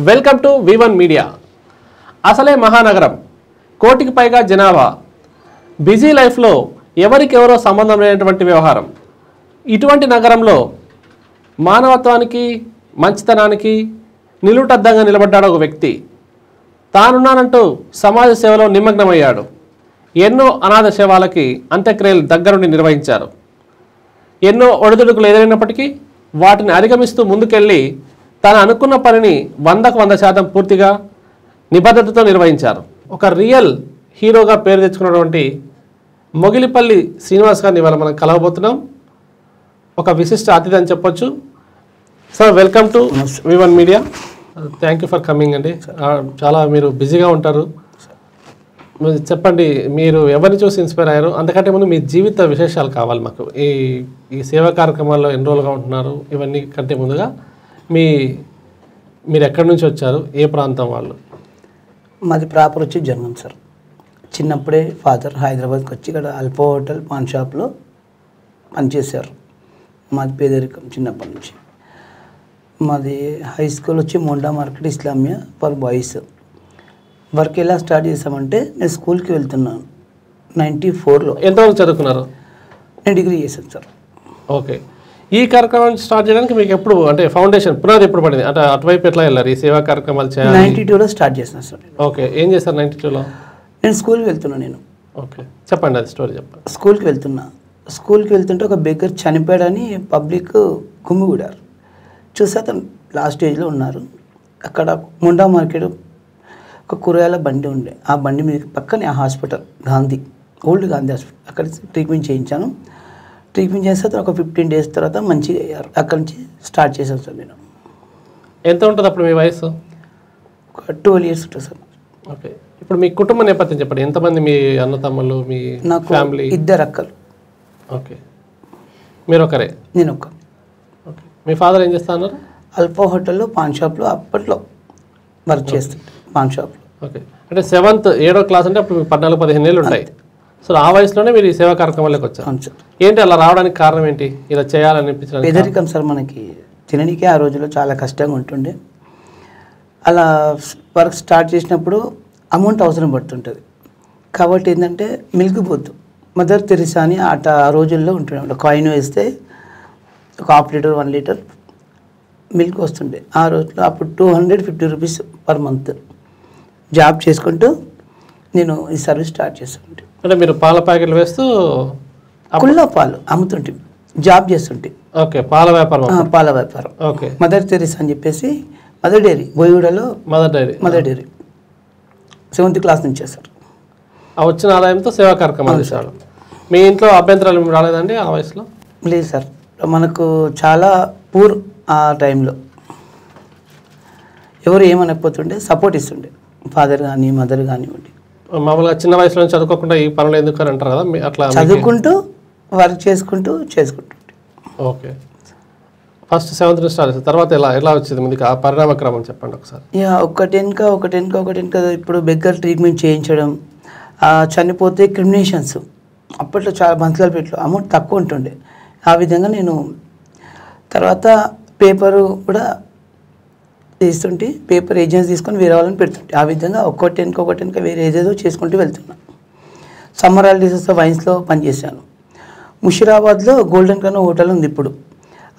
Welcome to V1 media. అసలే మహానగరం, కోటికి పైగా జనాభా, బిజీ లైఫ్లో ఎవరికెవరో సంబంధం లేనటువంటి వ్యవహారం. ఇటువంటి నగరంలో మానవత్వానికి, మంచితనానికి నిలుటద్దంగా నిలబడ్డాడు ఒక వ్యక్తి. తానున్నానంటూ సమాజ సేవలో నిమగ్నమయ్యాడు. ఎన్నో అనాథ శవాలకి అంత్యక్రియలు దగ్గరుండి నిర్వహించారు. ఎన్నో ఒడిదుడుకులు ఎదురైనప్పటికీ వాటిని అధిగమిస్తూ ముందుకెళ్ళి తను అనుకున్న పనిని 100% పూర్తిగా నిబద్ధతతో నిర్వహించారు. ఒక రియల్ హీరోగా పేరు తెచ్చుకున్నటువంటి మొగిలిపల్లి శ్రీనివాస్ గారిని ఇవాళ మనం కలవబోతున్నాం. ఒక విశిష్ట అతిథి అని చెప్పొచ్చు. Sir, welcome to V1 media. Thank you for coming అండి. చాలా మీరు బిజీగా ఉంటారు. చెప్పండి, మీరు ఎవరిని చూసి ఇన్స్పైర్ అయ్యారు? అంతకంటే ముందు మీ జీవిత విశేషాలు కావాలి మాకు. ఈ సేవా కార్యక్రమాల్లో ఎన్ని రోజులుగా ఉంటున్నారు? ఇవన్నీ కంటే ముందుగా మీరు ఎక్కడి నుంచి వచ్చారు? ఏ ప్రాంతం వాళ్ళు? మాది ప్రాపర్ వచ్చి జర్మన్ సార్. చిన్నప్పుడే ఫాదర్ హైదరాబాద్కి వచ్చి ఇక్కడ అల్పో హోటల్ పాన్ షాప్లో పనిచేశారు. మాది పేదరికం చిన్నప్పటి నుంచి. మాది హై స్కూల్ వచ్చి Monda market Islamia for boys. Work ఎలా స్టార్ట్ చేసామంటే, నేను స్కూల్కి వెళ్తున్నాను 94లో. ఎంతవరకు చదువుకున్నారు? నేను డిగ్రీ చేశాను సార్. ఓకే. ఈ కార్యక్రమాన్ని స్టార్ట్ చేయడానికి మీకు ఎప్పుడు, అంటే ఫౌండేషన్ పునాది ఎప్పుడు పడింది? అంటే అటువైపు ఎట్లా వెళ్ళారు? ఈ సేవా కార్యక్రమాలు చేయాలి 92లో స్టార్ట్ చేశాను సార్. ఓకే. ఏం చేశారు 92లో? నేను స్కూల్కి వెళ్తున్నాను. నేను ఓకే, చెప్పండి, అది స్టోరీ చెప్పండి. స్కూల్కి వెళ్తుంటే ఒక బెగ్గర్ చనిపోయాడని పబ్లిక్ కుమ్మిగూడారు. చూసి అతను లాస్ట్ స్టేజ్లో ఉన్నారు. అక్కడ ముండా మార్కెట్ ఒక కూరగాయల బండి ఉండే. ఆ బండి మీద పక్కనే ఆ హాస్పిటల్, ఓల్డ్ గాంధీ హాస్పిటల్, అక్కడ ట్రీట్మెంట్ చేయించాను. ట్రీట్మెంట్ చేస్తే ఒక 15 days తర్వాత మంచిగా అయ్యారు. అక్కడి నుంచి స్టార్ట్ చేశాను సార్. నేను ఎంత ఉంటుంది అప్పుడు మీ వయసు? ఒక 12 years ఉంటుంది సార్. ఓకే. ఇప్పుడు మీ కుటుంబ నేపథ్యం చెప్పండి. ఎంతమంది మీ అన్నతమ్ముళ్ళు, మీ ఫ్యామిలీ? 2 అక్కలు. ఓకే. మీరు ఒకరే? నేను ఒక్క. ఓకే. మీ ఫాదర్ ఏం చేస్తా అన్నారు? అల్పో హోటల్లో పాన్ షాప్లో అప్పట్లో వర్క్ చేస్తుంటే పాన్ షాప్లో. ఓకే. అంటే 7వ క్లాస్ అంటే అప్పుడు 14-15 ఏళ్ళు ఉంటాయి. సో ఆ వయసులోనే మీరు ఈ సేవా కార్యక్రమాలకు వచ్చారు. అవును సార్. ఏంటి అలా రావడానికి కారణం ఏంటి? ఇలా చేయాలనిపించడానికి? పేదరికం సార్. మనకి తిననీకే ఆ రోజుల్లో చాలా కష్టంగా ఉంటుండే. అలా వర్క్ స్టార్ట్ చేసినప్పుడు అమౌంట్ అవసరం పడుతుంటుంది. కాబట్టి ఏంటంటే మిల్క్ బూత్, మదర్ తెరిసా అని ఆ రోజుల్లో ఉంటుండే. కాయిన్ వేస్తే ఒక 1/2 లీటర్ 1 లీటర్ మిల్క్ వస్తుండే ఆ రోజుల్లో. అప్పుడు 250 rupees పర్ మంత్ జాబ్ చేసుకుంటూ నేను ఈ సర్వీస్ స్టార్ట్ చేస్తుంటే. అంటే మీరు పాల ప్యాకెట్లు వేస్తూ కుళ్ళ పాలు అమ్ముతుంటే, జాబ్ చేస్తుంటే. ఓకే. పాల వ్యాపారం. ఓకే. మదర్ తెరిసా అని చెప్పేసి మదర్ డైరీ, బోయిగూడలో మదర్ డైరీ 7th క్లాస్ నుంచి చేస్తారు. ఆ వచ్చిన ఆదాయంతో సేవా కార్యక్రమాలు చేశారు. మీ ఇంట్లో అభ్యంతరాలు రాలేదండి ఆ వయసులో? లేదు సార్. మనకు చాలా పూర్ ఆ టైంలో. ఎవరు ఏమనకపోతుండే, సపోర్ట్ ఇస్తుండే ఫాదర్ కానీ మదర్ కానివ్వండి. మామూలుగా చిన్న వయసులో చదువుకోకుండా ఈ పనులు ఎందుకు అని అంటారు కదా, అట్లా చదువుకుంటూ వర్క్ చేసుకుంటూ. ఓకే. ఫస్ట్ 7th నుంచి స్టార్ట్ చేస్తారు. తర్వాత ఎలా వచ్చింది ముందుకు ఆ పరిణామక్రమం చెప్పండి ఒకసారి. ఒకటెనక ఇప్పుడు బెగ్గర్ ట్రీట్మెంట్ చేయించడం, చనిపోతే క్రిమినేషన్స్. అప్పట్లో చాలా బంతులపేటలో అమౌంట్ తక్కువ ఉంటుండే. ఆ విధంగా నేను తర్వాత పేపరు కూడా తీస్తుంటే, పేపర్ ఏజెన్సీ తీసుకొని వేరే వాళ్ళని పెడుతుంటే, ఆ విధంగా ఒకటెనక వేరే ఏదేదో చేసుకుంటూ వెళ్తున్నా. సమ్మర్ హాలిడేస్ వైన్స్లో పనిచేశాను. ముషిరాబాద్లో గోల్డెన్ కనో హోటల్ ఉంది ఇప్పుడు.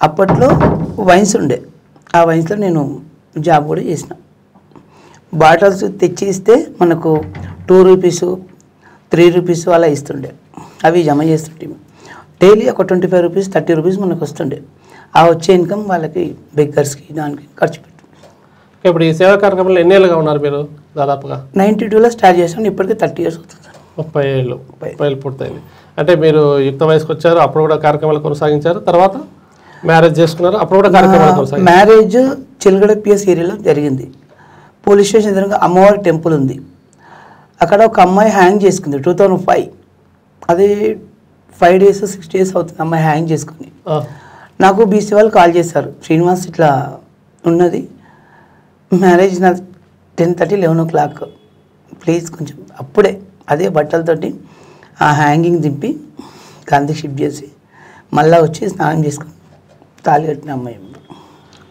అప్పట్లో వైన్స్ ఉండే. ఆ వైన్స్లో నేను జాబ్ కూడా చేసిన. బాటిల్స్ తెచ్చి ఇస్తే మనకు 2 rupees 3 rupees అలా ఇస్తుండే. అవి జమ చేస్తుంటే డైలీ ఒక 25 rupees 30 rupees మనకు వస్తుండే. ఆ వచ్చే ఇన్కమ్ వాళ్ళకి బెగ్గర్స్కి దానికి ఖర్చు పెట్టు. ఇప్పుడు ఈ సేవా కార్యక్రమంలో ఎన్ని ఏళ్ళుగా ఉన్నారు మీరు? దాదాపుగా 92లో స్టార్ట్ చేశాను. ఇప్పటికీ 30 years అవుతుంది. 30 ఏళ్ళు పూర్తయింది. అంటే మీరు యుక్త వయసుకు వచ్చారు, అప్పుడు కూడా కార్యక్రమాలు కొనసాగించారు. తర్వాత మ్యారేజ్ చేసుకున్నారు, అప్పుడు కూడా కార్యక్రమాలు కొనసాగించారు. మ్యారేజ్ చిలగడ PS ఏరియాలో జరిగింది. పోలీస్ స్టేషన్ ఎదురుగా అమ్మవారి టెంపుల్ ఉంది. అక్కడ ఒక అమ్మాయి హ్యాంగ్ చేసుకుంది 2005. అది 5 days 6 days అవుతుంది అమ్మాయి హ్యాంగ్ చేసుకుని. నాకు BC వాళ్ళు కాల్ చేశారు, శ్రీనివాస్ ఇట్లా ఉన్నది, మ్యారేజ్ నా 10:30 11 o'clock, ప్లీజ్ కొంచెం. అప్పుడే అదే బట్టలతోటి ఆ హ్యాంగింగ్ దింపి గాంధీ షిఫ్ట్ చేసి మళ్ళీ వచ్చి స్నానం చేసుకుని తాళి కట్టిన అమ్మాయి.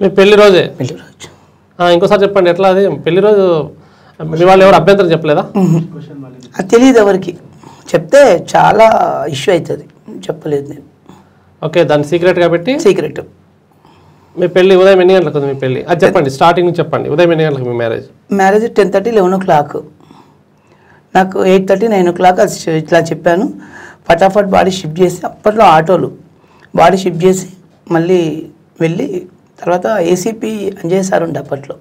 మీ పెళ్లి రోజే? పెళ్లి రోజు. ఇంకోసారి చెప్పండి ఎట్లా అది పెళ్లి రోజు మీ వాళ్ళు ఎవరు అభ్యంతరం చెప్పలేదా? అది తెలియదు ఎవరికి, చెప్తే చాలా ఇష్యూ అవుతుంది, చెప్పలేదు నేను. ఓకే, దాన్ని సీక్రెట్ కాబట్టి సీక్రెట్. మీ పెళ్లి ఉదయం ఎన్ని గంటలకు ఉంది మీ పెళ్లి? అది చెప్పండి, స్టార్టింగ్ నుంచి చెప్పండి. ఉదయం ఎన్ని గంటలకు మీ మ్యారేజ్? Marriage 10:30, 11 o'clock. నాకు 8:30, 9 o'clock ఇట్లా చెప్పాను. ఫటాఫట్ బాడీ షిఫ్ట్ చేసి, అప్పట్లో ఆటోలు బాడీ షిఫ్ట్ చేసి మళ్ళీ వెళ్ళి తర్వాత ఏసీపీ అంజయ్ సార్ ఉండే అప్పట్లో.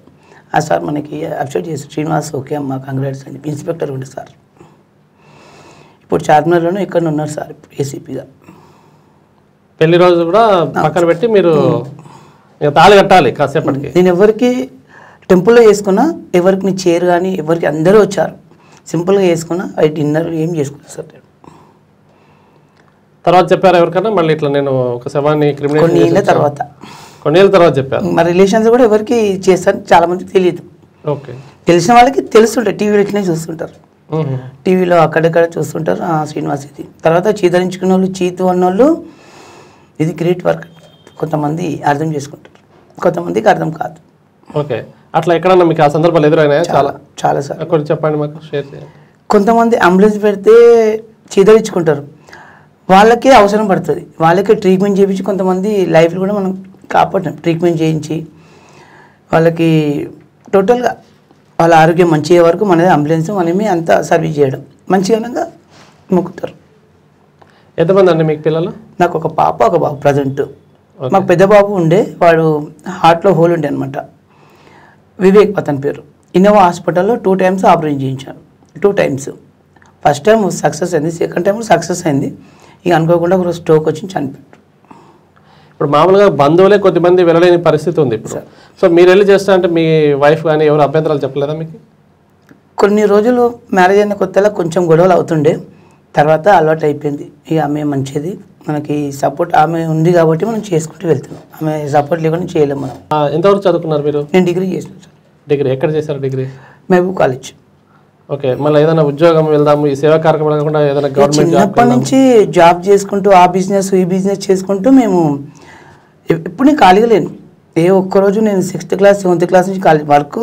ఆ సార్ మనకి అప్సెట్ చేసి శ్రీనివాస్ ఓకే అమ్మా కంగ్రాట్స్ అని చెప్పి ఇన్స్పెక్టర్ ఉండే సార్. ఇప్పుడు చార్మినార్లోనే ఇక్కడ ఉన్నారు సార్ ఏసీపీగా. పెళ్లి రోజు కూడా పక్కన పెట్టి మీరు తాళి కట్టాలి కాసేపటికి. నేను ఎవరికి టెంపుల్లో వేసుకున్నా, ఎవరికి నీ చైర్ కానీ ఎవరికి అందరూ వచ్చారు, సింపుల్గా వేసుకున్నా. అవి డిన్నర్ ఏం చేసుకున్నా సార్ నేను. తర్వాత చెప్పారు ఎవరికన్నా మళ్ళీ ఇట్లా నేను ఒక శవాన్ని కొన్ని ఏళ్ళ తర్వాత చెప్పారు. మా రిలేషన్స్ కూడా ఎవరికి చేస్తాను చాలా మందికి తెలియదు. ఓకే, తెలిసిన వాళ్ళకి తెలుస్తుంటారు, టీవీలో ఇట్లనే చూస్తుంటారు, టీవీలో అక్కడక్కడ చూస్తుంటారు. శ్రీనివాస్ ఇది. తర్వాత చీదరించుకున్న వాళ్ళు, చీతు అన్నోళ్ళు ఇది గ్రేట్ వర్క్. కొంతమంది అర్థం చేసుకుంటారు, కొంతమందికి అర్థం కాదు. ఓకే, అట్లా ఎక్కడన్నా మీకు ఆ సందర్భాలు ఎదురైనాయా? చాలా చాలా సార్. కొంచెం చెప్పండి మాకు, షేర్ చేయండి. కొంతమంది అంబులెన్స్ పెడితే చీదరించుకుంటారు, వాళ్ళకే అవసరం పడుతుంది, వాళ్ళకే ట్రీట్మెంట్ చేయించి కొంతమంది లైఫ్లో కూడా మనం కాపాడటం, ట్రీట్మెంట్ చేయించి వాళ్ళకి టోటల్గా వాళ్ళ ఆరోగ్యం మంచిగా వరకు మనది అంబులెన్స్ మనమే అంతా సర్వీస్ చేయడం మంచిగా మొక్కుతారు. ఎంతమంది అండి మీకు పిల్లలు? నాకు ఒక పాప ఒక బాబు ప్రజెంట్. మాకు పెద్ద బాబు ఉండే, వాడు హార్ట్లో హోల్ ఉండే అనమాట, వివేక్ అతని పేరు. ఇన్నోవా హాస్పిటల్లో 2 times ఆపరేషన్ చేయించాను. 2 times. ఫస్ట్ టైం సక్సెస్ అయింది, సెకండ్ టైం సక్సెస్ అయింది. ఇక అనుకోకుండా ఒక స్ట్రోక్ వచ్చి చనిపోయాడు. ఇప్పుడు మామూలుగా బంధువులే కొద్దిమంది వెళ్ళలేని పరిస్థితి ఉంది ఇప్పుడు. సో మీరు వెళ్ళి చేస్తా అంటే మీ వైఫ్ కానీ ఎవరు అభ్యంతరాలు చెప్పలేదా మీకు? కొన్ని రోజులు మ్యారేజ్ అయిన కొత్తలో కొంచెం గొడవలు అవుతుండే, తర్వాత అలవాటు అయిపోయింది. ఇక ఆమె మంచిది, మనకి సపోర్ట్ ఆమె ఉంది కాబట్టి మనం చేసుకుంటూ వెళ్తున్నాం. ఆమె సపోర్ట్ లేకుండా చేయలేము మనం. ఎంతవరకు చదువుకున్నారు మీరు? నేను డిగ్రీ చేసినాను సార్. డిగ్రీ ఎక్కడ చేశారు? Degree Mahabub college. ఓకే, మళ్ళీ ఏదైనా ఉద్యోగం వెళ్దాము, ఈ సేవా కార్యక్రమం కాకుండా ఏదైనా గవర్నమెంట్ చిన్నప్పటి నుంచి జాబ్ చేసుకుంటూ ఆ బిజినెస్ ఈ బిజినెస్ చేసుకుంటూ మేము ఎప్పుడు నేను ఖాళీగా లేను. ఒక్కరోజు నేను 6th class 7th class నుంచి వర్క్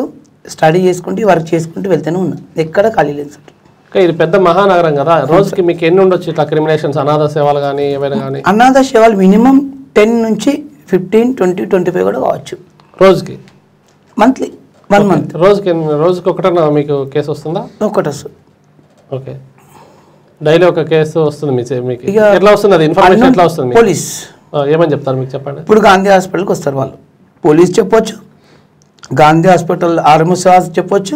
స్టడీ చేసుకుంటూ వర్క్ చేసుకుంటూ వెళ్తూనే ఉన్నా, ఎక్కడ ఖాళీ లేదు సార్. ఇది పెద్ద మహానగరం కదా, రోజుకి మీకు ఎన్ని ఉండొచ్చు ఇట్లా క్రిమినేషన్స్, అనాథ సేవలు కానీ ఏమైనా కానీ? అనాథ సేవలు మినిమం 10 నుంచి 15, 20, 25 కూడా కావచ్చు రోజుకి. Monthly 1 month. రోజుకి ఒకటన్నా మీకు కేసు వస్తుందా? ఒకటి వస్తుంది. ఓకే, డైలీ ఒక కేసు వస్తుంది మీకు? ఎట్లా వస్తుంది అది ఇన్ఫర్మేషన్? ఎట్లా వస్తుంది? పోలీస్ ఏమని చెప్తారు మీకు? చెప్పండి. ఇప్పుడు గాంధీ హాస్పిటల్కి వస్తారు వాళ్ళు, పోలీస్ చెప్పొచ్చు, గాంధీ హాస్పిటల్ ఆర్ఎంఎస్ చెప్పొచ్చు,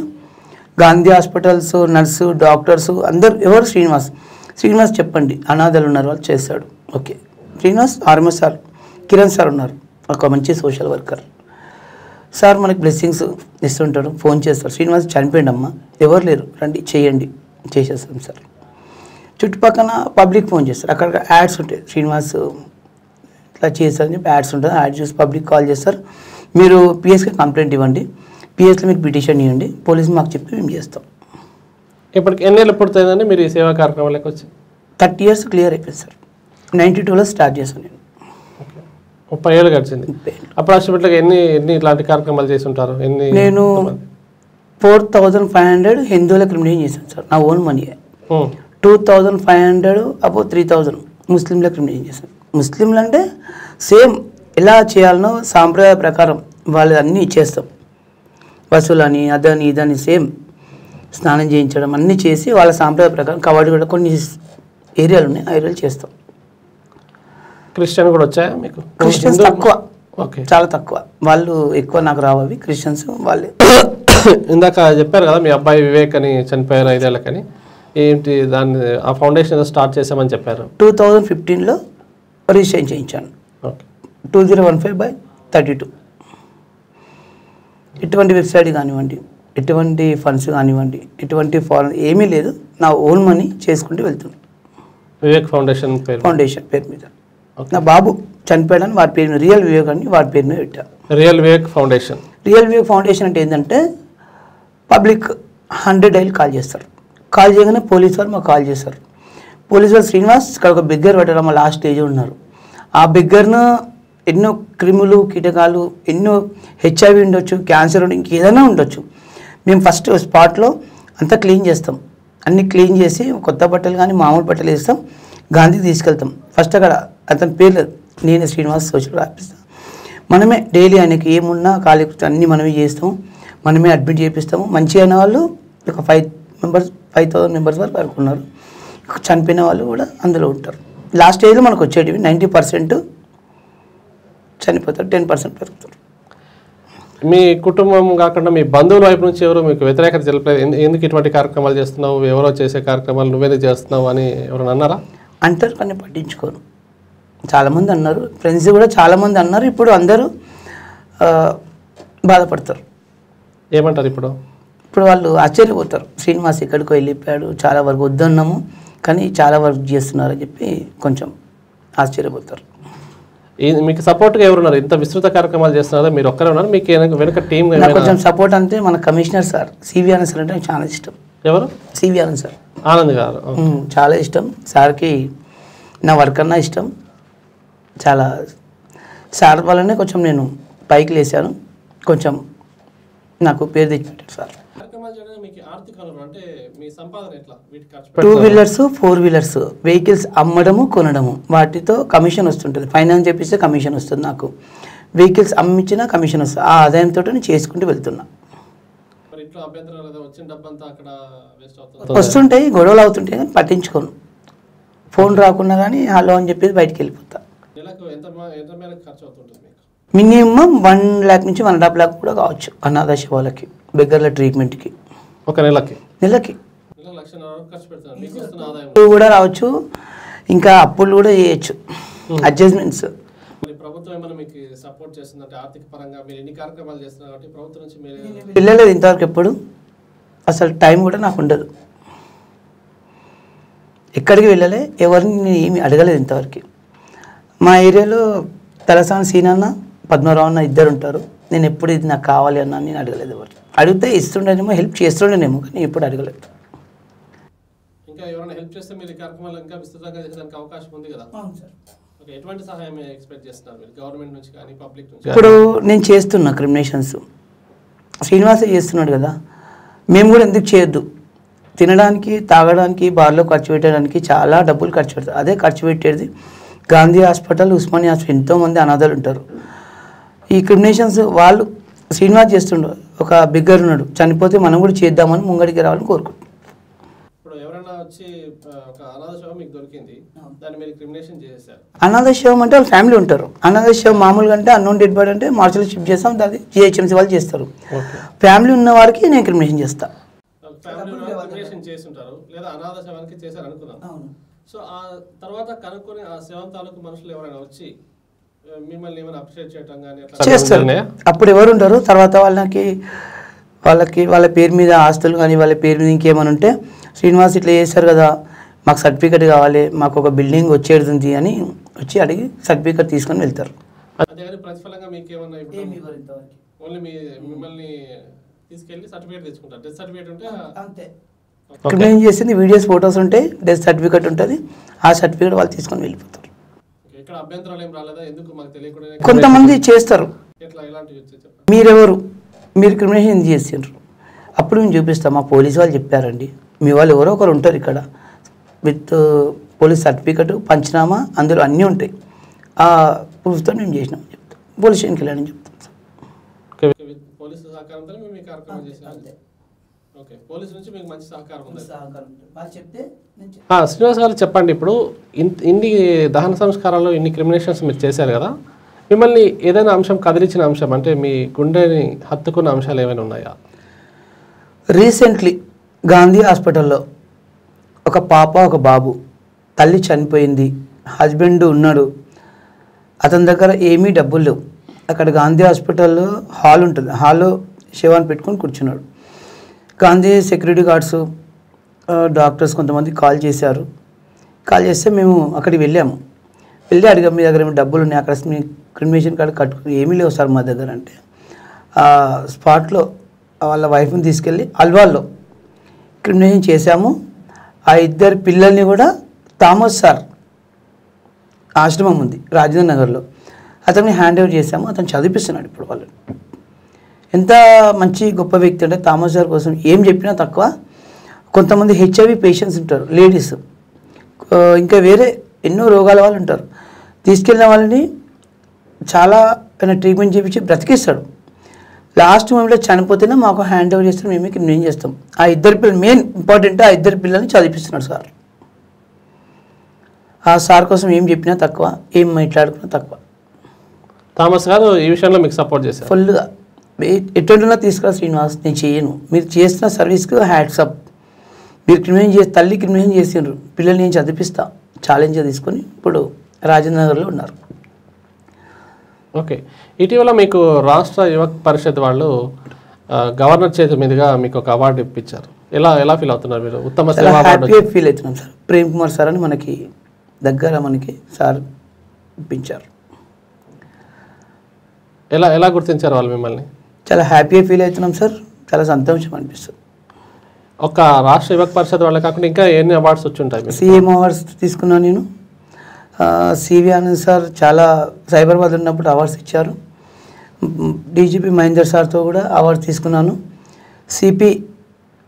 గాంధీ హాస్పిటల్స్ నర్సు డాక్టర్స్ అందరు ఎవరు శ్రీనివాస్ చెప్పండి అనాథలు ఉన్నారు వాళ్ళు చేస్తాడు. Okay, Srinivas RMS sir, Kiran sir ఉన్నారు, ఒక మంచి సోషల్ వర్కర్ సార్, మనకి బ్లెస్సింగ్స్ ఇస్తుంటారు, ఫోన్ చేస్తారు, శ్రీనివాస్ చనిపోయింది అమ్మా ఎవరు లేరు రండి చేయండి, చేసేస్తాం సార్. చుట్టుపక్కల పబ్లిక్ ఫోన్ చేస్తారు, అక్కడ యాడ్స్ ఉంటాయి, శ్రీనివాస్ ఇట్లా చేస్తారని చెప్పి యాడ్స్ ఉంటుంది, యాడ్ చూసి పబ్లిక్ కాల్ చేస్తారు, మీరు పిఎస్కి కంప్లైంట్ ఇవ్వండి, పిఎస్లో మీరు పిటిషన్ ఇవ్వండి, పోలీసు మాకు చెప్పి మేము చేస్తాం. ఇప్పటికి ఎన్నేళ్ళు పుడుతుందండి మీరు ఈ సేవా కార్యక్రమాలకు వచ్చి? 30 years క్లియర్ అయిపోయింది సార్. 92లో స్టార్ట్ చేశాను నేను. 30 ఏళ్ళు గడిచింది. అప్రాక్సిమేట్గా ఎన్ని ఇట్లాంటి కార్యక్రమాలు చేసి ఉంటారు? నేను 4500 హిందువుల క్రిమినేషన్ చేశాను సార్, నా ఓన్ మనీ. 2500 అబౌ 3000 ముస్లింల క్రిమినేషన్ చేశాను. ముస్లింలు అంటే సేమ్ ఎలా చేయాలనో సాంప్రదాయ ప్రకారం వాళ్ళు అన్నీ చేస్తాం, వసూలని అదని ఇదని సేమ్ స్నానం చేయించడం అన్నీ చేసి వాళ్ళ సాంప్రదాయ ప్రకారం కవాడి కూడా కొన్ని ఏరియాలు ఉన్నాయి, ఆ ఏరియాలు చేస్తాం. క్రిస్టియన్ కూడా వచ్చాయా మీకు? క్రిస్టియన్స్ తక్కువ, ఓకే, చాలా తక్కువ, వాళ్ళు ఎక్కువ నాకు రావు అవి, క్రిస్టియన్స్ వాళ్ళే. ఇందాక చెప్పారు కదా మీ అబ్బాయి వివేక్ అని చనిపోయారు 5 ఏళ్ళకని, ఏంటి దాన్ని ఆ ఫౌండేషన్ స్టార్ట్ చేసామని చెప్పారు? 2015లో రిజిస్ట్రేషన్ చేయించాను. ఓకే, 2015/32. ఎటువంటి వెబ్సైట్ కానివ్వండి, ఎటువంటి ఫండ్స్ కానివ్వండి, ఎటువంటి ఫారెన్ ఏమీ లేదు, నా ఓన్ మనీ చేసుకుంటూ వెళ్తున్నాను. వివేక్ ఫౌండేషన్ పేరు మీద. నా బాబు చనిపోయాడని వాడి పేరు మీద, రియల్ వివేక్ అని వాడి పేరు మీద పెట్టాను. రియల్ వివేక్ ఫౌండేషన్ అంటే ఏంటంటే పబ్లిక్ 100 డైలీ కాల్ చేస్తారు, కాల్ చేయగానే పోలీస్ వాళ్ళు మాకు కాల్ చేస్తారు, పోలీసు వాళ్ళు శ్రీనివాస్ ఇక్కడ ఒక బిగ్గర్ పెట్టడం లాస్ట్ స్టేజ్ ఉన్నారు, ఆ బిగ్గర్ను ఎన్నో క్రిములు కీటకాలు ఎన్నో హెచ్ఐవి ఉండొచ్చు, క్యాన్సర్ ఇంకేదైనా ఉండొచ్చు. మేము ఫస్ట్ స్పాట్లో అంతా క్లీన్ చేస్తాం. అన్నీ క్లీన్ చేసి కొత్త బట్టలు కానీ మామూలు బట్టలు వేస్తాం, గాంధీకి తీసుకెళ్తాం. ఫస్ట్ అక్కడ అతని పేర్లు నేను శ్రీనివాస్ సోషల్ రాపిస్తాం. మనమే డైలీ ఆయనకి ఏమున్నా ఖాళీ అన్నీ మనమే చేస్తాము, మనమే అడ్మిట్ చేపిస్తాము. మంచిగా అయిన వాళ్ళు ఒక 5,000 మెంబర్స్ వరకు అనుకున్నారు. చనిపోయిన వాళ్ళు కూడా అందులో ఉంటారు. లాస్ట్ స్టేజ్లో మనకు వచ్చేటివి 90% చనిపోతారు, 10% పెరుగుతారు. మీ కుటుంబం కాకుండా మీ బంధువుల వైపు నుంచి ఎవరు మీకు వ్యతిరేకత తెలిపలేదు? ఎందుకు ఇటువంటి కార్యక్రమాలు చేస్తున్నావు, ఎవరో చేసే కార్యక్రమాలు నువ్వేందుకు చేస్తున్నావు అని ఎవరైనా అన్నారా? అంటారు కానీ పట్టించుకోరు. చాలామంది అన్నారు, ఫ్రెండ్స్ కూడా చాలామంది అన్నారు. ఇప్పుడు అందరూ బాధపడతారు. ఏమంటారు ఇప్పుడు? ఇప్పుడు వాళ్ళు ఆశ్చర్యపోతారు, శ్రీనివాస్ ఎక్కడికో వెళ్ళిపోయాడు, చాలా వరకు వద్దన్నాము కానీ చాలా వరకు చేస్తున్నారు అని చెప్పి కొంచెం ఆశ్చర్యపోతారు. మీకు సపోర్ట్గా ఎవరున్నారు? ఇంత విస్తృత కార్యక్రమాలు చేస్తున్నారా? మీరు ఒక్కరే ఉన్నారు? మీకు వెనుక టీం కొంచెం సపోర్ట్ అంటే మన commissioner sir CV Anand sir అంటే నాకు చాలా ఇష్టం. ఎవరు? CV Anand sir. ఆనంద్ గారు చాలా ఇష్టం సార్కి. నా వర్క్ అన్నా ఇష్టం చాలా. సార్ వల్లనే కొంచెం నేను పైకి లేసాను, కొంచెం నాకు పేరు తెచ్చిపెట్టారు సార్. 2 వీలర్స్ 4 వీలర్స్ వెహికల్స్ అమ్మడము కొనడము, వాటితో కమిషన్ వస్తుంటుంది. ఫైనాన్స్ చేపిస్తే కమిషన్ వస్తుంది నాకు, వెహికల్స్ అమ్మించినా కమిషన్ వస్తుంది. ఆ ఆదాయంతో నేను చేసుకుంటూ వెళ్తున్నా. వస్తుంటాయి, గొడవలు అవుతుంటాయి కానీ పట్టించుకోను. ఫోన్ రాకున్నా కానీ హలో అని చెప్పేసి బయటికి వెళ్ళిపోతా. మినిమం 1 lakh నుంచి 1.5 lakh కూడా కావచ్చు అనాథాశ వాళ్ళకి, బెగ్గర్ల ట్రీట్మెంట్కి. ఒక నెలకి కూడా రావచ్చు, ఇంకా అప్పులు కూడా చేయొచ్చు, అడ్జస్ట్మెంట్స్. వెళ్ళలేదు ఇంతవరకు ఎప్పుడు, అసలు టైం కూడా నాకు ఉండదు. ఎక్కడికి వెళ్ళలే, ఎవరిని ఏమి అడగలేదు ఇంతవరకు. మా ఏరియాలో తలసాని సీనన్న, పద్మరావు అన్న ఇద్దరు ఉంటారు. నేను ఎప్పుడు ఇది నాకు కావాలి అన్న నేను అడగలేదు. ఎవరు అడిగితే ఇస్తుండేనేమో, హెల్ప్ చేస్తుండేనేమో కానీ ఎప్పుడు అడగలేదు. ఇప్పుడు నేను చేస్తున్నా క్రిమినేషన్స్, శ్రీనివాసే చేస్తున్నాడు కదా, మేము కూడా ఎందుకు చేయొద్దు? తినడానికి తాగడానికి బార్లో ఖర్చు పెట్టడానికి చాలా డబ్బులు ఖర్చు పెడతారు. అదే ఖర్చు పెట్టేది గాంధీ హాస్పిటల్, ఉస్మానియా హాస్పిటల్, ఎంతోమంది అనాథాలు ఉంటారు. ఈ క్రిమినేషన్స్ వాళ్ళు శ్రీనివాస్ చేస్తుండ్రు. ఒక బిగ్గర్ ఉన్నాడు, చనిపోతే మనం కూడా చేద్దామని ముంగడికి రావాలని కోరుకుంటున్నాం. అనాథ శవం అంటే వాళ్ళ ఫ్యామిలీ ఉంటారు. అనాథ శవం మామూలుగా అంటే అన్నోన్ డెడ్ బాడీ అంటే మార్చులో షిఫ్ట్ చేస్తాం, అది జిహెచ్ఎంసీ వాళ్ళు చేస్తారు. ఫ్యామిలీ ఉన్న వారికి నేను క్రిమినేషన్ చేస్తాను. సో ఆ తర్వాత కనుక్కొని ఆ శవం తాలూకు మనుషులు ఎవరైనా వచ్చి మిమ్మల్ని ఏమైనా అప్రిషియేట్ చేయడం కానీ చేస్తారు. అప్పుడు ఎవరు ఉంటారు, తర్వాత వాళ్ళ పేరు మీద ఆస్తులు కానీ వాళ్ళ పేరు మీద ఇంకేమైనా ఉంటే, శ్రీనివాస్ ఇట్లా చేస్తారు కదా, మాకు సర్టిఫికేట్ కావాలి, మాకు ఒక బిల్డింగ్ వచ్చేది అని వచ్చి అడిగి సర్టిఫికేట్ తీసుకొని వెళ్తారు. ప్రతిఫలంగా మీకు ఏమన్నా ఓన్లీ మిమ్మల్ని తీసుకెళ్ళి సర్టిఫికేట్ తెచ్చుకుంటారు. డెత్ సర్టిఫికేట్ ఉంటే అంతే. క్రిమినేషన్ చేసింది వీడియోస్, ఫొటోస్ ఉంటాయి, డెత్ సర్టిఫికేట్ ఉంటుంది, ఆ సర్టిఫికేట్ వాళ్ళు తీసుకొని వెళ్ళిపోతారు. కొంతమంది చేస్తారు, మీరెవరు, మీరు క్రిమినేషన్ ఎందుకు చేసిండ్రు, అప్పుడు మేము చూపిస్తాం. మా పోలీసు వాళ్ళు చెప్పారండి, మీ వాళ్ళు ఎవరో ఒకరు ఉంటారు ఇక్కడ, విత్ పోలీస్ సర్టిఫికేట్, పంచనామా, అందులో అన్నీ ఉంటాయి, ఆ ప్రూఫ్తో మేము చేసినాం చెప్తాం. పోలీస్ స్టేషన్కి వెళ్ళాలని చెప్తాం. శ్రీనివాస్ గారు చెప్పండి, ఇప్పుడు ఇన్ని దహన సంస్కారాలు, ఇన్ని క్రిమినేషన్స్ మీరు చేశారు కదా, మిమ్మల్ని ఏదైనా అంశం కదిలించిన అంశం అంటే మీ గుండెని హత్తుకున్న అంశాలు ఏమైనా ఉన్నాయా? రీసెంట్లీ గాంధీ హాస్పిటల్లో ఒక పాప ఒక బాబు, తల్లి చనిపోయింది, హస్బెండ్ ఉన్నాడు, అతని దగ్గర ఏమీ డబ్బులు లేవు. అక్కడ గాంధీ హాస్పిటల్లో హాల్ ఉంటుంది, హాల్లో శవాన్ని పెట్టుకొని కూర్చున్నాడు. గాంధీ సెక్యూరిటీ గార్డ్స్, డాక్టర్స్ కొంతమంది కాల్ చేశారు. కాల్ చేస్తే మేము అక్కడికి వెళ్ళాము. వెళ్ళి అడిగాము, మీ దగ్గర ఏమి డబ్బులు ఉన్నాయి, అక్కడ మీ క్రిమినేషన్ కార్డు కట్టుకుని, ఏమీ లేవు సార్ మా దగ్గర అంటే, ఆ స్పాట్లో వాళ్ళ వైఫ్ని తీసుకెళ్ళి అల్వాల్లో క్రిమినేషన్ చేశాము. ఆ ఇద్దరు పిల్లల్ని కూడా థామస్ సార్ ఆశ్రమం ఉంది రాజేంద్ర నగర్లో, ఆ అతన్ని హ్యాండ్ ఓవర్ చేసాము. అతను చదివిస్తున్నాడు ఇప్పుడు వాళ్ళు. ఎంత మంచి గొప్ప వ్యక్తి అంటే థామస్ గారి కోసం ఏం చెప్పినా తక్కువ. కొంతమంది హెచ్ఐవి పేషెంట్స్ ఉంటారు, లేడీస్, ఇంకా వేరే ఎన్నో రోగాల వాళ్ళు ఉంటారు. తీసుకెళ్ళిన వాళ్ళని చాలా ట్రీట్మెంట్ చేయించి బ్రతికిస్తాడు. లాస్ట్ మూమెంట్లో చనిపోతేనే మాకు హ్యాండ్ ఓవర్ చేస్తాం, మేము చేస్తాం. ఆ ఇద్దరు పిల్లలు మెయిన్ ఇంపార్టెంట్, ఆ ఇద్దరు పిల్లల్ని చదివిస్తున్నాడు సార్. ఆ సార్ కోసం ఏం చెప్పినా తక్కువ, ఏం మాట్లాడుకున్నా తక్కువ. థామస్ గారు ఈ విషయంలో మీకు సపోర్ట్ చేశారు ఫుల్గా. ఎటువంటినా తీసుకురా శ్రీనివాస్, నేను చేయను, మీరు చేస్తున్న సర్వీస్కి హ్యాట్సప్. మీరు తల్లి క్రిమినేషన్ చేసిండ్రు, పిల్లల్ని నేను చదివిస్తా ఛాలెంజ్ తీసుకొని ఇప్పుడు రాజేంద్ర నగర్లో ఉన్నారు. ఓకే, ఇటీవల మీకు రాష్ట్ర యువ పరిషత్ వాళ్ళు గవర్నర్ చేతి మీదుగా మీకు ఒక అవార్డు ఇప్పించారు. ఎలా ఫీల్ అవుతున్నారు మీరు? ఉత్తమ సేవా అవార్డు హ్యాపీగా ఫీల్ అవుతున్నాం సార్. ప్రేమ్ కుమార్ సార్ అని మనకి దగ్గర సార్ ఇప్పించారు. ఎలా గుర్తించారు వాళ్ళు మిమ్మల్ని? చాలా హ్యాపీగా ఫీల్ అవుతున్నాం సార్, చాలా సంతోషం అనిపిస్తుంది. ఒక రాష్ట్ర యువక పరిషత్ వాళ్ళే కాకుండా ఇంకా ఎన్ని అవార్డ్స్ వచ్చి ఉంటాయి? సీఎం అవార్డ్స్ తీసుకున్నాను నేను. సివి ఆనంద్ సార్ చాలా సైబరాబాద్ ఉన్నప్పుడు అవార్డ్స్ ఇచ్చారు. డీజీపీ మహేందర్ సార్తో కూడా అవార్డు తీసుకున్నాను. సిపి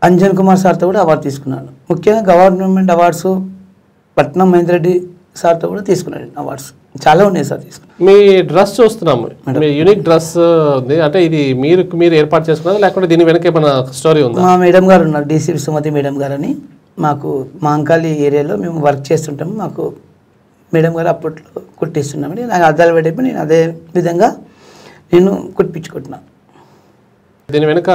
అంజన్ కుమార్ సార్తో కూడా అవార్డు తీసుకున్నాను. ముఖ్యంగా గవర్నమెంట్ అవార్డ్స్ పట్నం మహేందర్ రెడ్డి సార్తో కూడా తీసుకున్నాను అవార్డ్స్. చాలా ఉన్నాయి సార్ తీసుకున్నాను. మీ డ్రెస్ చూస్తున్నాము, మీ యూనిక్ డ్రెస్ ఉంది. అంటే ఇది మీరు ఏర్పాటు చేసుకున్నది లేకపోతే దీని వెనక ఏమైనా స్టోరీ ఉందా? మా మేడం గారు ఉన్నారు, డీసీపీ సుమతి మేడం గారు అని. మాకు మాంకాళి ఏరియాలో మేము వర్క్ చేస్తుంటాము. మాకు మేడం గారు అప్పట్లో కుట్టిస్తున్నామని నాకు అద్దాలు పెట్టిపోయి నేను అదే విధంగా కుట్టించుకుంటున్నాను. దీని వెనుక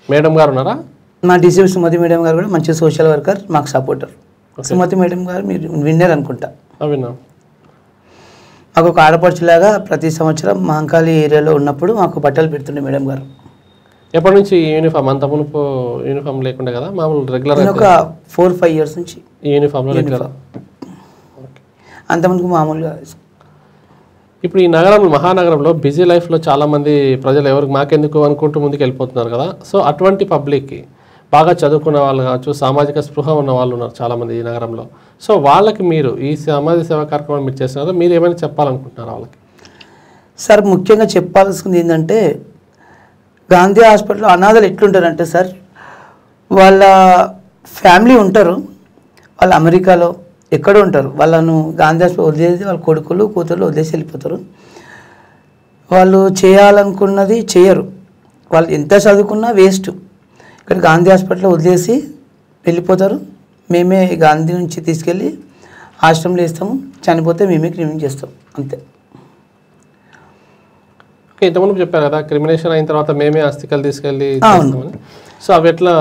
మేడం గారు ఉన్నారా? మా డీసీపీ సుమతి మేడం గారు కూడా మంచి సోషల్ వర్కర్, మాకు సపోర్టర్. సుమతి మేడం గారు మీరు విన్నర్ అనుకుంటా. విన్నా. మాకు ఒక ఆడపడుచులాగా ప్రతి సంవత్సరం మహంకాళి ఏరియాలో ఉన్నప్పుడు మాకు బట్టలు పెడుతుండే మేడం గారు. ఎప్పటి నుంచి యూనిఫామ్? అంత మునుపు యూనిఫామ్ లేకుండా కదా, మామూలు రెగ్యులర్? ఒక 4-5 years నుంచి ఈ యూనిఫామ్లో రెగ్యులర్. అంతమందికి మామూలుగా. ఇప్పుడు ఈ నగరంలో, మహానగరంలో బిజీ లైఫ్లో చాలామంది ప్రజలు ఎవరికి మాకెందుకు అనుకుంటూ ముందుకు వెళ్ళిపోతున్నారు కదా. సో అటువంటి పబ్లిక్కి బాగా చదువుకున్న వాళ్ళు కావచ్చు, సామాజిక స్పృహ ఉన్న వాళ్ళు ఉన్నారు చాలామంది ఈ నగరంలో. సో వాళ్ళకి మీరు ఈ సామాజిక సేవా కార్యక్రమం మీరు చేస్తున్నారు, మీరు ఏమైనా చెప్పాలనుకుంటున్నారు వాళ్ళకి? సార్ ముఖ్యంగా చెప్పాల్సింది ఏంటంటే, గాంధీ హాస్పిటల్లో అనాథలు ఎట్లుంటారంటే సార్, వాళ్ళ ఫ్యామిలీ ఉంటారు, వాళ్ళు అమెరికాలో ఎక్కడో ఉంటారు. వాళ్ళను గాంధీ హాస్పిటల్ వదిలేసి వాళ్ళ కొడుకులు కూతురు వదిలేసి వెళ్ళిపోతారు. వాళ్ళు చేయాలనుకున్నది చేయరు, వాళ్ళు ఎంత చదువుకున్నా వేస్ట్. ఇక్కడ గాంధీ హాస్పిటల్లో వదిలేసి వెళ్ళిపోతారు. మేమే గాంధీ నుంచి తీసుకెళ్ళి ఆశ్రమంలో వేస్తాము, చనిపోతే మేమే క్రిమినేషన్ చేస్తాం, అంతే. ఇంతకుముందు చెప్పారు కదా, క్రిమినేషన్ అయిన తర్వాత మేమే అస్థికలు తీసుకెళ్ళి చేస్తామని. సో అవి ఎట్లా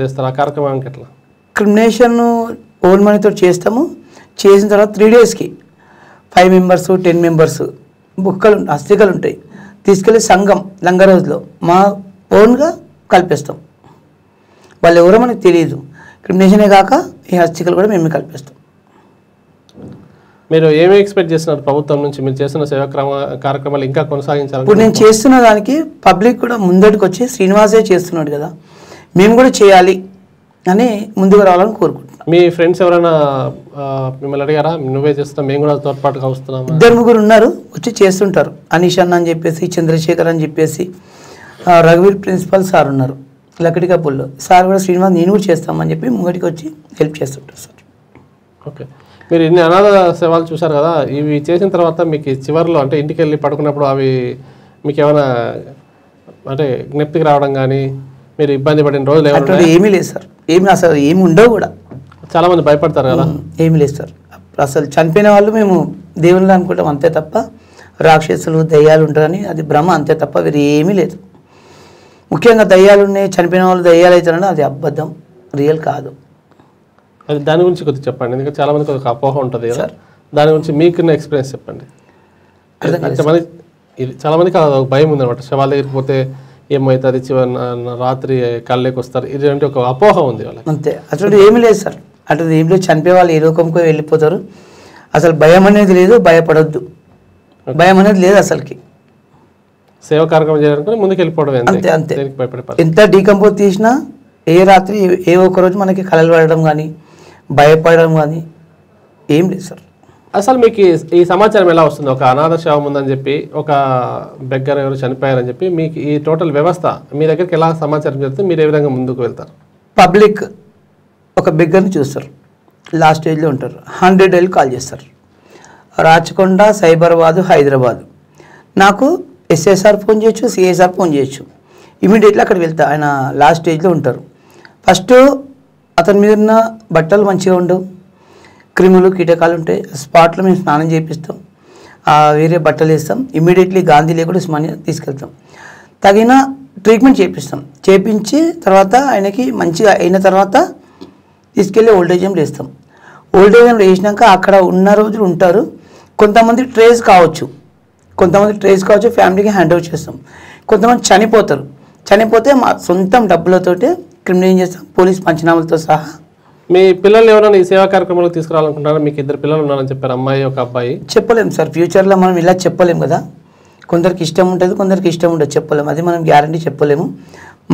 చేస్తారు? ఆ కార్యక్రమానికి ఎట్లా? క్రిమినేషన్ ఓన్ మనీతో చేస్తాము. చేసిన తర్వాత 3 daysకి 5 members 10 members బుక్కలు అస్థికలు ఉంటాయి, తీసుకెళ్ళి సంఘం లంగరోజులో మా ఓన్గా కలిపేస్తాం. వాళ్ళు ఎవరో మనకు తెలియదు. క్రిమినేషనే కాక ఈ అస్థికలు కూడా మేమే కలిపేస్తాం. మీరు ఏమి ఎక్స్పెక్ట్ చేస్తున్నారు ప్రభుత్వం నుంచి? మీరు చేస్తున్న సేవా కార్యక్రమాలు ఇంకా కొనసాగించాలి? ఇప్పుడు నేను చేస్తున్న దానికి పబ్లిక్ కూడా ముందడికి వచ్చి శ్రీనివాసే చేస్తున్నాడు కదా, మేము కూడా చేయాలి అని ముందుకు రావాలని కోరుకుంటున్నాం. మీ ఫ్రెండ్స్ ఎవరైనా మిమ్మల్ని అడిగారా, నువ్వే చేస్తున్నావు మేము కూడా తోడ్పాటుగా వస్తున్నాం? 2-3 ఉన్నారు, వచ్చి చేస్తుంటారు. అనీష్ అన్న అని చెప్పేసి, చంద్రశేఖర్ అని చెప్పేసి, రఘువీర్ ప్రిన్సిపల్ సార్ ఉన్నారు లక్కడి కప్పుల్లో. సార్ కూడా శ్రీనివాస్ నేను కూడా చేస్తామని చెప్పి ముంగడికి వచ్చి హెల్ప్ చేస్తుంటారు సార్. ఓకే, మీరు ఇన్ని అనాథ సేవలు చూశారు కదా, ఇవి చేసిన తర్వాత మీకు చివరిలో అంటే ఇంటికి వెళ్ళి పడుకున్నప్పుడు అవి మీకు ఏమైనా అంటే జ్ఞప్తికి రావడం కానీ, మీరు ఇబ్బంది పడిన రోజులు ఏమైనా? ఏమీ లేదు సార్, అసలు ఏమి ఉండవు కూడా. చాలామంది భయపడతారు కదా. ఏమీ లేదు సార్, అసలు చనిపోయిన వాళ్ళు మేము దేవుళ్ళు అనుకుంటాం అంతే తప్ప, రాక్షసులు దయ్యాలు ఉంటారని అది భ్రమ అంతే తప్ప వేరే ఏమీ లేదు. ముఖ్యంగా దయ్యాలు ఉన్నాయి, చనిపోయిన వాళ్ళు దయ్యాలు అవుతారని అది అబద్ధం, రియల్ కాదు. అది దాని గురించి కొద్దిగా చెప్పండి, ఎందుకంటే చాలా మందికి ఒక అపోహ ఉంటుంది కదా, దాని గురించి మీకున్న ఎక్స్పీరియన్స్ చెప్పండి. ఇది చాలా మందికి ఒక భయం ఉందన్నమాట, శవాల దగ్గరికి పోతే ఏమవుతుంది, రాత్రి కళ్ళకి వస్తారు, ఇలాంటి ఒక అపోహ ఉంది వాళ్ళకి. అంతే, అసలు ఏమీ లేదు సార్, అటు ఏం లేదు. చనిపోయే వాళ్ళు ఏ లోకంకో వెళ్ళిపోతారు. అసలు భయం అనేది లేదు, భయపడొద్దు, భయం అనేది లేదు అసలుకి. సేవ కార్యక్రమం చేయడానికి ముందుకు వెళ్ళిపోవడం అంతే అంతే. ఎంత డీకంపోజ్ తీసినా ఏ రాత్రి ఏ ఒక్క రోజు మనకి కలలు పడడం కానీ భయపడడం కానీ ఏం లేదు సార్. అసలు మీకు ఈ సమాచారం ఎలా వస్తుంది? ఒక అనాథ శవం ఉందని చెప్పి, ఒక బెగ్గర్ ఎవరు చనిపోయారని చెప్పి, మీకు ఈ టోటల్ వ్యవస్థ మీ దగ్గరికి ఎలా సమాచారం జరుగుతుంది? మీరు ఏ విధంగా ముందుకు వెళ్తారు? పబ్లిక్ ఒక బెగ్గర్ని చూస్తారు, లాస్ట్ స్టేజ్లో ఉంటారు, 100 డైల్ కాల్ చేస్తారు. రాచకొండ, సైబరాబాదు, హైదరాబాదు. నాకు ఎస్ఎస్ఆర్ ఫోన్ చేయొచ్చు, సిఎస్ఆర్ ఫోన్ చేయొచ్చు. ఇమీడియట్లీ అక్కడ వెళ్తా. ఆయన లాస్ట్ స్టేజ్లో ఉంటారు. ఫస్ట్ అతని మీద ఉన్న బట్టలు మంచిగా ఉండవు, క్రిములు కీటకాలు ఉంటాయి. స్పాట్లో మేము స్నానం చేపిస్తాం, వేరే బట్టలు వేస్తాం. ఇమీడియట్లీ గాంధీ లేకుండా తీసుకెళ్తాం, తగిన ట్రీట్మెంట్ చేపిస్తాం. చేపించి తర్వాత ఆయనకి మంచిగా అయిన తర్వాత తీసుకెళ్ళి ఓల్డేజ్ హోమ్లో వేస్తాం. ఓల్డేజ్ హోమ్లో వేసినాక అక్కడ ఉన్న రోజులు ఉంటారు. కొంతమంది ట్రేస్ కావచ్చు, ఫ్యామిలీకి హ్యాండ్ ఓవర్ చేస్తాం. కొంతమంది చనిపోతే మా సొంతం డబ్బులతోటి క్రిమినల్ చేస్తాం, పోలీస్ పంచనామాలతో సహా. మీ పిల్లల్ని ఎవరైనా ఈ సేవా కార్యక్రమాలకు తీసుకురావాలనుకుంటున్నారా? మీకు 2 పిల్లలు ఉన్నారని చెప్పారు, అమ్మాయి ఒక అబ్బాయి. చెప్పలేము సార్, ఫ్యూచర్లో మనం ఇలా చెప్పలేము కదా. కొందరికి ఇష్టం ఉంటుంది, కొందరికి ఇష్టం ఉండదు, చెప్పలేము. అది మనం గ్యారంటీ చెప్పలేము.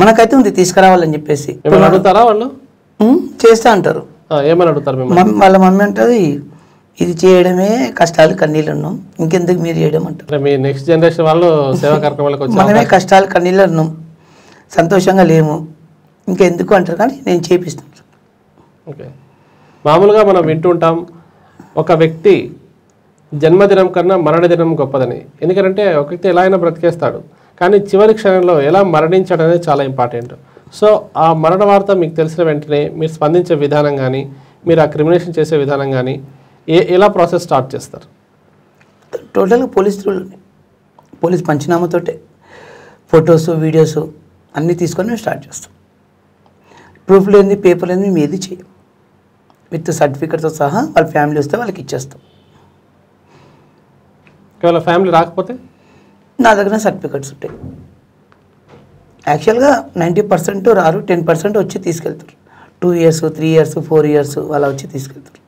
మనకైతే ఉంది తీసుకురావాలని చెప్పేసి. అడుగుతారా వాళ్ళు? చేస్తా అంటారు. ఏమని అడుగుతారు? వాళ్ళ మమ్మీ అంటది, ఇది చేయడమే కష్టాలు కన్నీళ్ళు ఉన్నాం, ఇంకెందుకు మీరు చేయడం అంటారు. మీ నెక్స్ట్ జనరేషన్ వాళ్ళు సేవా కార్యక్రమాలకు వచ్చి మనమే కష్టాలు కన్నీళ్ళు ఉన్నాం, సంతోషంగా లేము, ఇంకెందుకు అంటారు. కానీ నేను చేపిస్తాను. ఓకే. మామూలుగా మనం వింటుంటాం, ఒక వ్యక్తి జన్మదినం కన్నా మరణదినం గొప్పదని. ఎందుకంటే ఒక వ్యక్తి ఎలా అయినా బ్రతికేస్తాడు, కానీ చివరి క్షణంలో ఎలా మరణించడం అనేది చాలా ఇంపార్టెంట్. సో ఆ మరణ వార్త మీకు తెలిసిన వెంటనే మీరు స్పందించే విధానం కానీ, మీరు ఆ క్రిమినేషన్ చేసే విధానం కానీ ఎలా ప్రాసెస్ స్టార్ట్ చేస్తారు? టోటల్గా పోలీస్ పంచనామాతోటే ఫొటోస్, వీడియోస్ అన్నీ తీసుకొని మేము స్టార్ట్ చేస్తాం. ప్రూఫ్ లేనిది, పేపర్ లేనిది మేము ఏది చేయం. విత్ సర్టిఫికేట్తో సహా వాళ్ళ ఫ్యామిలీ వస్తే వాళ్ళకి ఇచ్చేస్తాం. ఒకవేళ ఫ్యామిలీ రాకపోతే నా దగ్గర సర్టిఫికేట్స్ ఉంటాయి. యాక్చువల్గా 90% రారు, 10% వచ్చి తీసుకెళ్తారు. 2 years, 3 years, 4 years అలా వచ్చి తీసుకెళ్తారు.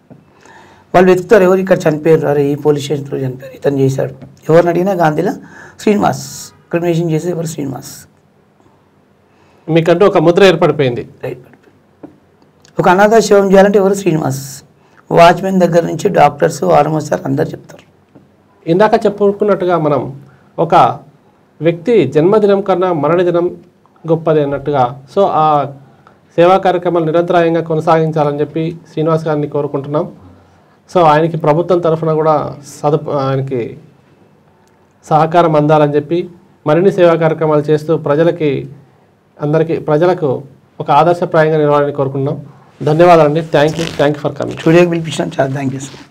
వాళ్ళు వెతుకుతారు, ఎవరు ఇక్కడ చనిపోయారు, అరే ఈ పోలీస్ స్టేషన్లో చనిపోయారు, ఇతను చేశాడు. ఎవరిని అడిగినా గాంధీలో శ్రీనివాస్, క్రిమినేషన్ చేసి ఎవరు శ్రీనివాస్. మీకంటూ ఒక ముద్ర ఏర్పడిపోయింది. ఒక అనాథ శవం చేయాలంటే ఎవరు శ్రీనివాస్. వాచ్మెన్ దగ్గర నుంచి డాక్టర్స్, ఆర్ఎంఓస్ అందరు చెప్తారు. ఇందాక చెప్పుకున్నట్టుగా మనం ఒక వ్యక్తి జన్మదినం కన్నా మరణదినం గొప్పది అన్నట్టుగా, సో ఆ సేవా కార్యక్రమాలు నిరంతరాయంగా కొనసాగించాలని చెప్పి శ్రీనివాస్ గారిని కోరుకుంటున్నాం. సో ఆయనకి ప్రభుత్వం తరఫున కూడా ఆయనకి సహకారం అందాలని చెప్పి మరిన్ని సేవా కార్యక్రమాలు చేస్తూ ప్రజలకు ఒక ఆదర్శప్రాయంగా నిలవాలని కోరుకుంటున్నాం. ధన్యవాదాలండి. Thank you for coming. స్టూడియోకి పిలిపించాను, చాలా థ్యాంక్ యూ సార్.